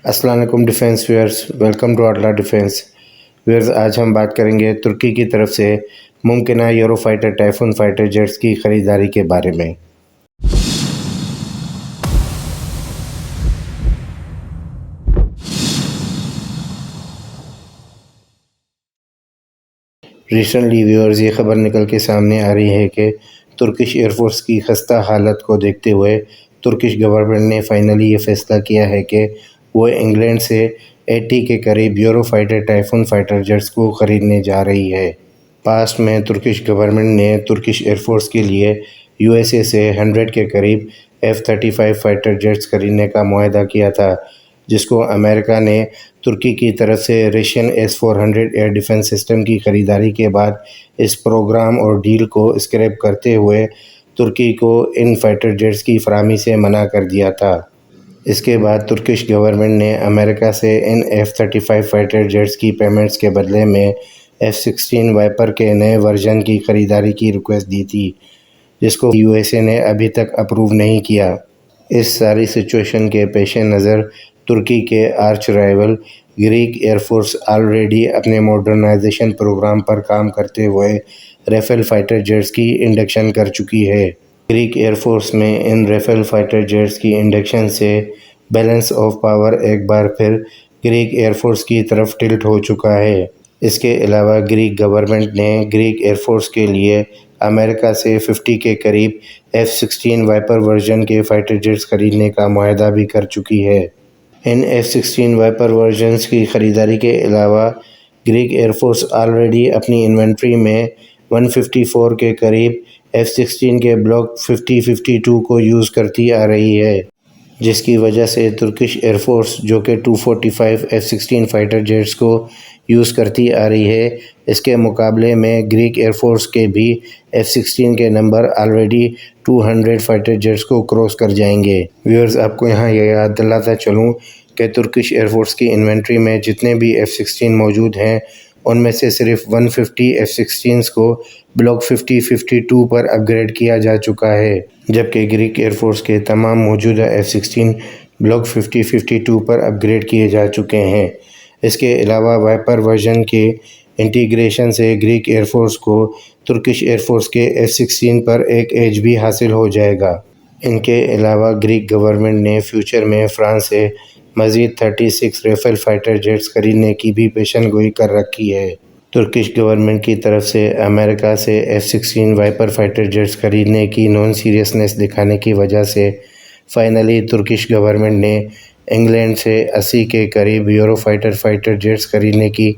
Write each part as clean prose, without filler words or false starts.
السلام علیکم defence viewers, welcome to اٹلا ڈیفینس ویئرز۔ آج ہم بات کریں گے ترکی کی طرف سے ممکنہ euro fighter Typhoon fighter jets کی خریداری کے بارے میں۔ ریسنٹلی ویورز یہ خبر نکل کے سامنے آ رہی ہے کہ ترکش ایئر فورس کی خستہ حالت کو دیکھتے ہوئے ترکش گورنمنٹ نے فائنلی یہ فیصلہ کیا ہے کہ وہ انگلینڈ سے 80 کے قریب euro fighter Typhoon fighter jets کو خریدنے جا رہی ہے۔ پاسٹ میں ترکش گورنمنٹ نے ترکش ایئر فورس کے لیے USA سے 100 کے قریب F-35 فائٹر جیٹس خریدنے کا معاہدہ کیا تھا، جس کو امریکہ نے ترکی کی طرف سے Russian S-400 air defence system کی خریداری کے بعد اس پروگرام اور ڈیل کو اسکریپ کرتے ہوئے ترکی کو ان فائٹر جیٹس کی فراہمی سے منع کر دیا تھا۔ اس کے بعد ترکش گورنمنٹ نے امریکا سے ان F-35 فائٹر جیٹس کی پیمنٹس کے بدلے میں F-16 وائپر کے نئے ورژن کی خریداری کی ریکویسٹ دی تھی، جس کو USA نے ابھی تک اپروو نہیں کیا۔ اس ساری سچویشن کے پیش نظر ترکی کے arch rival Greek year force already اپنے ماڈرنائزیشن پروگرام پر کام کرتے ہوئے ریفیل فائٹر جیٹس کی انڈکشن کر چکی ہے۔ گریک ایئر فورس میں ان ریفیل فائٹر جیٹس کی انڈکشن سے بیلنس آف پاور ایک بار پھر گریک ایئر فورس کی طرف ٹلٹ ہو چکا ہے۔ اس کے علاوہ گریک گورنمنٹ نے گریک ایئر فورس کے لیے امریکہ سے 50 کے قریب F-16 وائپر ورژن کے فائٹر جیٹس خریدنے کا معاہدہ بھی کر چکی ہے۔ ان F-16 وائپر ورژنز کی خریداری کے علاوہ گریک ایئر فورس آلریڈی اپنی انوینٹری میں 154 کے قریب F-16 کے بلاک 50-52 کو یوز کرتی آ رہی ہے، جس کی وجہ سے ترکش ایئر فورس جو کہ 245 F-16 فائٹر جیٹس کو یوز کرتی آ رہی ہے، اس کے مقابلے میں گریک ایئر فورس کے بھی F-16 کے نمبر آلریڈی 200 فائٹر جیٹس کو کراس کر جائیں گے۔ ویورز، آپ کو یہاں یہ یاد دلاتا چلوں کہ ترکش ایئر فورس کی انوینٹری میں جتنے بھی F-16 موجود ہیں، ان میں سے صرف 150 F-16 کو بلاک 50-52 پر اپ گریڈ کیا جا چکا ہے، جبکہ گریک ایئر فورس کے تمام موجودہ F-16 بلاک 50-52 پر اپ گریڈ کیے جا چکے ہیں۔ اس کے علاوہ وائپر ورژن کے انٹیگریشن سے گریک ایئر فورس کو ترکش ایئر فورس کے F-16 پر ایک ایج بھی حاصل ہو جائے گا۔ ان کے علاوہ گریک گورنمنٹ نے فیوچر میں فرانس سے مزید 36 ریفیل فائٹر جیٹس خریدنے کی بھی پیشن گوئی کر رکھی ہے۔ ترکش گورنمنٹ کی طرف سے امریکہ سے F-16 وائپر فائٹر جیٹس خریدنے کی نان سیریسنس دکھانے کی وجہ سے فائنلی ترکش گورنمنٹ نے انگلینڈ سے 80 کے قریب یورو فائٹر جیٹس خریدنے کی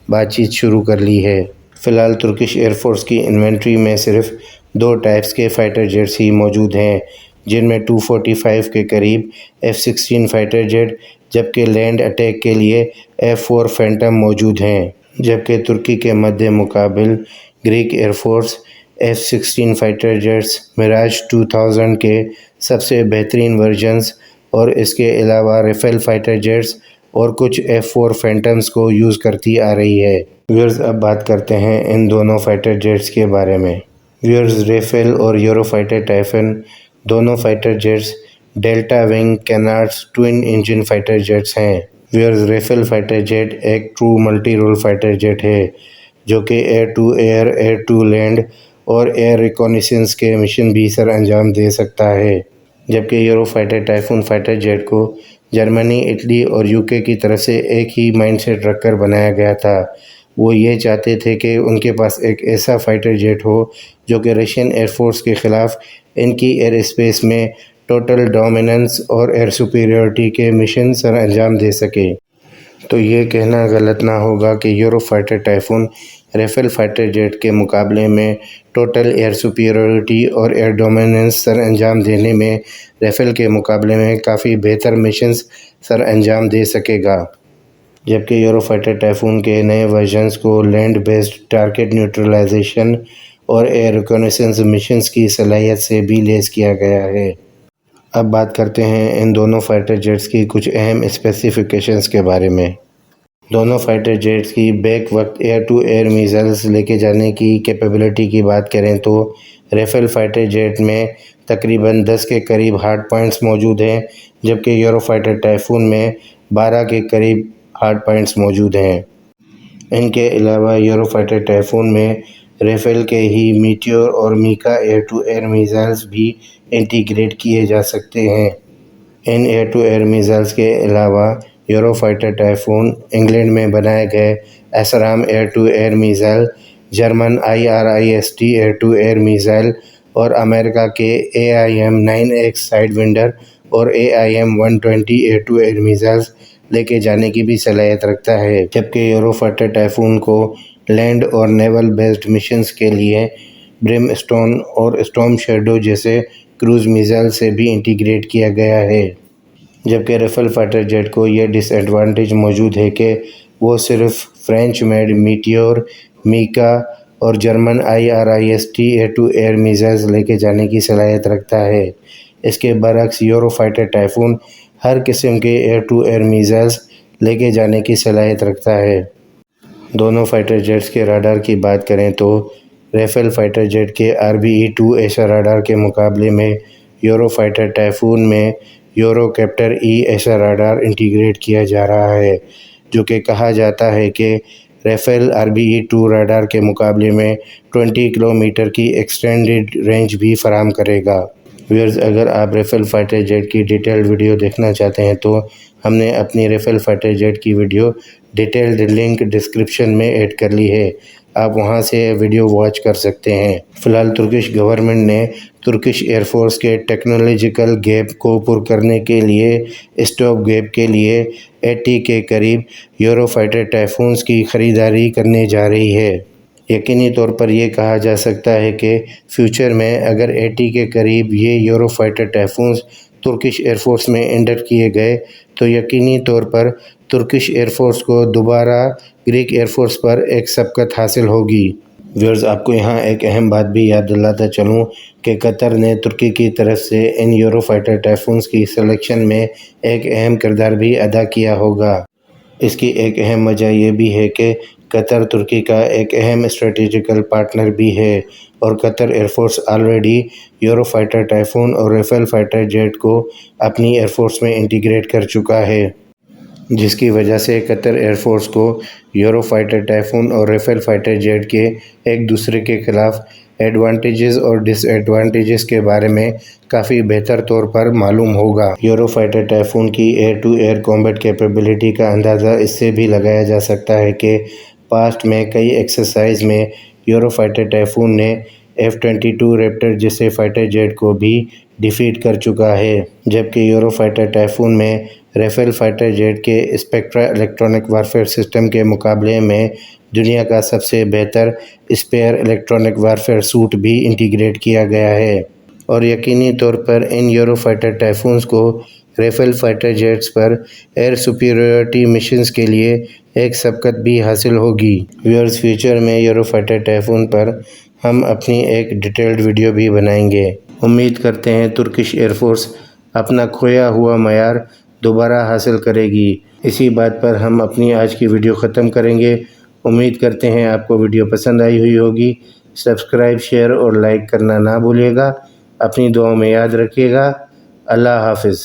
بات چیت شروع کر لی ہے۔ فی الحال ترکش ایئر فورس کی انوینٹری میں صرف 2 ٹائپس کے فائٹر جیٹس ہی موجود ہیں، جن میں 245 کے قریب F-16 فائٹر جیٹ، جبکہ لینڈ اٹیک کے لیے F-4 فینٹم موجود ہیں، جبکہ ترکی کے مد مقابل Greek air force F-16 fighter jets میراج 2000 کے سب سے بہترین ورژنز اور اس کے علاوہ ریفیل فائٹر جیٹس اور کچھ F-4 فینٹمز کو یوز کرتی آ رہی ہے۔ ویورز، اب بات کرتے ہیں ان دونوں فائٹر جیٹس کے بارے میں۔ ویورز، ریفیل اور یورو فائٹر ٹائفون دونوں fighter jets delta wing canards twin engine fighter jets ہیں۔ ویورز، ریفیل فائٹر جیٹ ایک true multi role fighter jet ہے، جو کہ air to air, air to land اور ایئر ریکونیسنس کے مشن بھی سر انجام دے سکتا ہے، جبکہ Eurofighter Typhoon fighter jet کو جرمنی، اٹلی اور UK کی طرف سے ایک ہی مائنڈ سیٹ رکھ کر بنایا گیا تھا۔ وہ یہ چاہتے تھے کہ ان کے پاس ایک ایسا فائٹر جیٹ ہو جو کہ رشین ایئر فورس کے خلاف ان کی ایئر اسپیس میں ٹوٹل ڈومیننس اور ایئر سپیریورٹی کے مشن سر انجام دے سکے۔ تو یہ کہنا غلط نہ ہوگا کہ یورو فائٹر ٹائفون ریفیل فائٹر جیٹ کے مقابلے میں ٹوٹل ایئر سپیریورٹی اور ایئر ڈومیننس سر انجام دینے میں ریفیل کے مقابلے میں کافی بہتر مشنز سر انجام دے سکے گا، جبکہ یورو فائٹر ٹائفون کے نئے ورژنز کو لینڈ بیسڈ ٹارگٹ نیوٹرلائزیشن اور ایئر ریکونیسنس مشنز کی صلاحیت سے بھی لیس کیا گیا ہے۔ اب بات کرتے ہیں ان دونوں فائٹر جیٹس کی کچھ اہم اسپیسیفیکیشنز کے بارے میں۔ دونوں فائٹر جیٹس کی بیک وقت ایئر ٹو ایئر میزائلز لے کے جانے کی کیپیبلٹی کی بات کریں تو ریفیل فائٹر جیٹ میں تقریباً 10 کے قریب ہارڈ پوائنٹس موجود ہیں، جبکہ یورو فائٹر ٹائفون میں 12 کے قریب ہارڈ پوائنٹس موجود ہیں۔ ان کے علاوہ یورو فائٹر ٹائفون میں ریفیل کے ہی میٹیور اور MICA air to air missiles بھی انٹیگریٹ کیے جا سکتے ہیں۔ ان ایئر ٹو ایئر میزائلز کے علاوہ یورو فائٹر ٹائفون انگلینڈ میں بنائے گئے ASRAAM air to air missile, German IRIS-T air to air missile اور امریکہ کے AIM-9X سائیڈ ونڈر اور AIM-120 year to air missiles لے کے جانے کی بھی صلاحیت رکھتا ہے، جبکہ یورو فائٹر ٹائفون کو لینڈ اور نیول بیسڈ مشنز کے لیے بریم اسٹون اور اسٹارم شیڈو جیسے کروز میزائل سے بھی انٹیگریٹ کیا گیا ہے۔ جبکہ ریفیل فائٹر جیٹ کو یہ ڈس ایڈوانٹیج موجود ہے کہ وہ صرف فرینچ میڈ میٹیور، میکا اور German IRIS-T air to air missiles لے کے جانے کی صلاحیت رکھتا ہے۔ اس کے برعکس یورو فائٹر ٹائفون ہر قسم کے ایئر ٹو ایئر میزائلز لے کے جانے کی صلاحیت رکھتا ہے۔ دونوں فائٹر جیٹس کے راڈار کی بات کریں تو ریفیل فائٹر جیٹ کے RBE-2 ایسا راڈار کے مقابلے میں یورو فائٹر ٹائفون میں یورو کیپٹر E ایسا راڈار انٹیگریٹ کیا جا رہا ہے، جو کہ کہا جاتا ہے کہ ریفیل RBE-2 راڈار کے مقابلے میں 20 کلومیٹر کی ایکسٹینڈڈ رینج بھی فراہم کرے گا۔ ویئرز، اگر آپ ریفیل فائٹر جیٹ کی ڈیٹیلڈ ویڈیو دیکھنا چاہتے ہیں تو ہم نے اپنی ریفیل فائٹر جیٹ کی ویڈیو ڈیٹیلڈ لنک ڈسکرپشن میں ایڈ کر لی ہے، آپ وہاں سے ویڈیو واچ کر سکتے ہیں۔ فی الحال ترکش گورنمنٹ نے ترکش ایئر فورس کے ٹیکنالوجیکل گیپ کو پر کرنے کے لیے اسٹاپ گیپ کے لیے 80 کے قریب یورو فائٹر ٹائفونز کی خریداری کرنے جا رہی ہے۔ یقینی طور پر یہ کہا جا سکتا ہے کہ فیوچر میں اگر 80 کے قریب یہ Eurofighter Typhoons Turkish air force میں انڈکٹ کیے گئے تو یقینی طور پر ترکش ایئر فورس کو دوبارہ گریک ایئر فورس پر ایک سبقت حاصل ہوگی۔ ویئرز، آپ کو یہاں ایک اہم بات بھی یاد دلاتا چلوں کہ قطر نے ترکی کی طرف سے ان یورو فائٹر ٹائفونز کی سلیکشن میں ایک اہم کردار بھی ادا کیا ہوگا۔ اس کی ایک اہم وجہ یہ بھی ہے کہ قطر ترکی کا ایک اہم اسٹریٹجیکل پارٹنر بھی ہے اور Qatar air force already Eurofighter Typhoon اور ریفیل فائٹر جیٹ کو اپنی ایئر فورس میں انٹیگریٹ کر چکا ہے، جس کی وجہ سے قطر ایئر فورس کو یورو فائٹر ٹائفون اور ریفیل فائٹر جیٹ کے ایک دوسرے کے خلاف ایڈوانٹیجز اور ڈس ایڈوانٹیجز کے بارے میں کافی بہتر طور پر معلوم ہوگا۔ یورو فائٹر ٹائفون کی air to air combat capability کا اندازہ اس سے بھی لگایا جا سکتا ہے کہ پاسٹ میں کئی ایکسرسائز میں یورو فائٹر ٹائفون نے F-22 ریپٹر جیسے فائٹر جیٹ کو بھی ڈیفیٹ کر چکا ہے، جبکہ یورو فائٹر ٹائفون میں ریفیل فائٹر جیٹ کے اسپیکٹرا الیکٹرانک وارفیئر سسٹم کے مقابلے میں دنیا کا سب سے بہتر اسپیئر الیکٹرانک وارفیئر سوٹ بھی انٹیگریٹ کیا گیا ہے، اور یقینی طور پر ان یورو فائٹر ٹائفونز کو ریفیل فائٹر جیٹس پر ایئر سپیریورٹی مشنز کے لیے ایک سبقت بھی حاصل ہوگی۔ ویئرز، فیوچر میں یورو فائٹر ٹائفون پر ہم اپنی ایک ڈیٹیلڈ ویڈیو بھی بنائیں گے۔ امید کرتے ہیں ترکش ایئر فورس اپنا کھویا ہوا معیار دوبارہ حاصل کرے گی۔ اسی بات پر ہم اپنی آج کی ویڈیو ختم کریں گے۔ امید کرتے ہیں آپ کو ویڈیو پسند آئی ہوئی ہوگی۔ سبسکرائب، شیئر اور لائک کرنا نہ بھولیے گا۔ اپنی دعاؤں میں یاد رکھیے گا۔ اللہ حافظ۔